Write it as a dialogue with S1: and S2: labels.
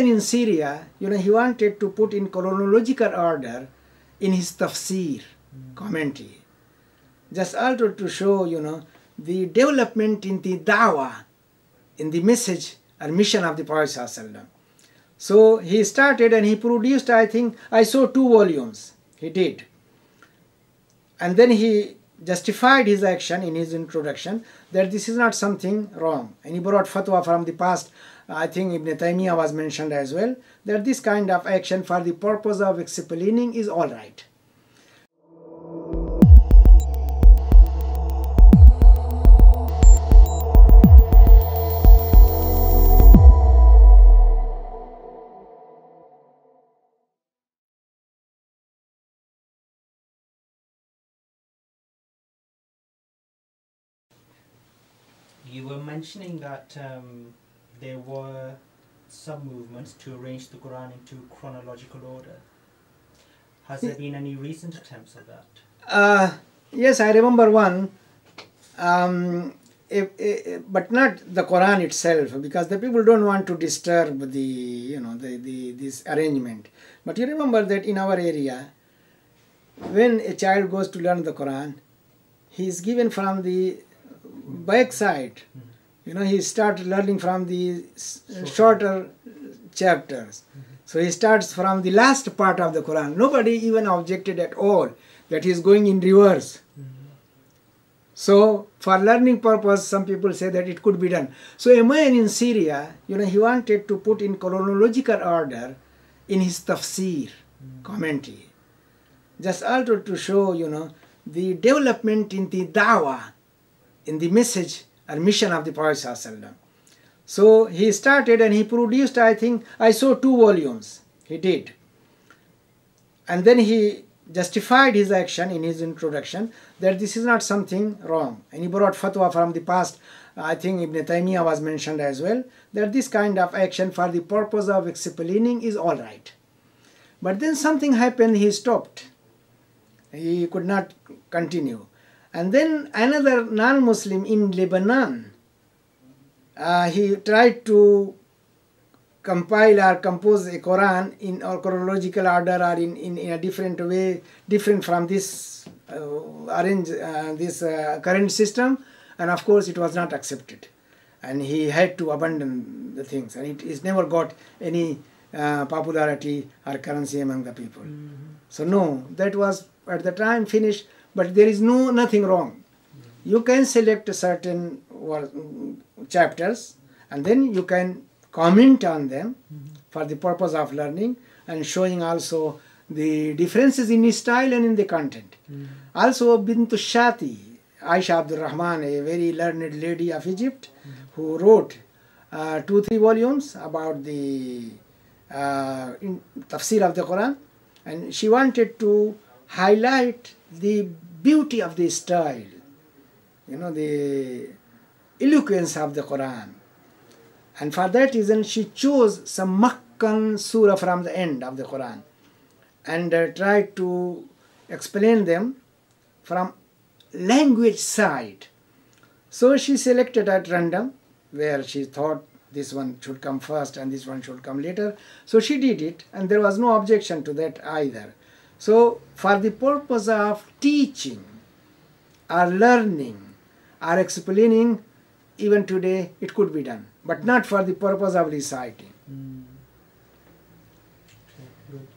S1: man in Syria, he wanted to put in chronological order in his tafsir, commentary. Just also to show, the development in the dawah, in the message or mission of the Prophet ﷺ. So he started and he produced, I saw 2 volumes, he did. And then he justified his action in his introduction that this is not something wrong. And he brought fatwa from the past, Ibn Taymiyyah was mentioned as well, that this kind of action for the purpose of explaining is all right.
S2: You were mentioning that there were some movements to arrange the Qur'an into chronological order. Has there been any recent attempts at that?
S1: Yes, I remember one, but not the Quran itself, because the people don't want to disturb this arrangement. But you remember that in our area, when a child goes to learn the Quran, he is given from the back side. He starts learning from the shorter chapters. So he starts from the last part of the Quran. Nobody even objected at all that he is going in reverse. So for learning purpose, some people say that it could be done. So a man in Syria, he wanted to put in chronological order in his tafsir, commentary. Just also to show, the development in the dawah, in the message or mission of the Prophet ﷺ. So he started and he produced, I saw 2 volumes, he did. And then he justified his action in his introduction that this is not something wrong. And he brought fatwa from the past, Ibn Taymiyyah was mentioned as well, that this kind of action for the purpose of explaining is all right. But then something happened, he stopped. He could not continue. And then another non-Muslim in Lebanon, he tried to compile or compose a Quran in a chronological order or in a different way, different from this current system, and of course it was not accepted. And he had to abandon the things, and it never got any popularity or currency among the people. So no, that was at the time finished, but there is nothing wrong. You can select certain chapters and then you can comment on them for the purpose of learning and showing also the differences in style and in the content. Also Bint Shati, Aisha Abdul Rahman, a very learned lady of Egypt, who wrote 2-3 volumes about the tafsir of the Quran, and she wanted to highlight the beauty of the style, the eloquence of the Quran. And for that reason she chose some Makkan surah from the end of the Quran and tried to explain them from language side. So she selected at random where she thought this one should come first and this one should come later. So she did it, and there was no objection to that either. So for the purpose of teaching or learning or explaining, even today it could be done, but not for the purpose of reciting.
S2: Okay, good.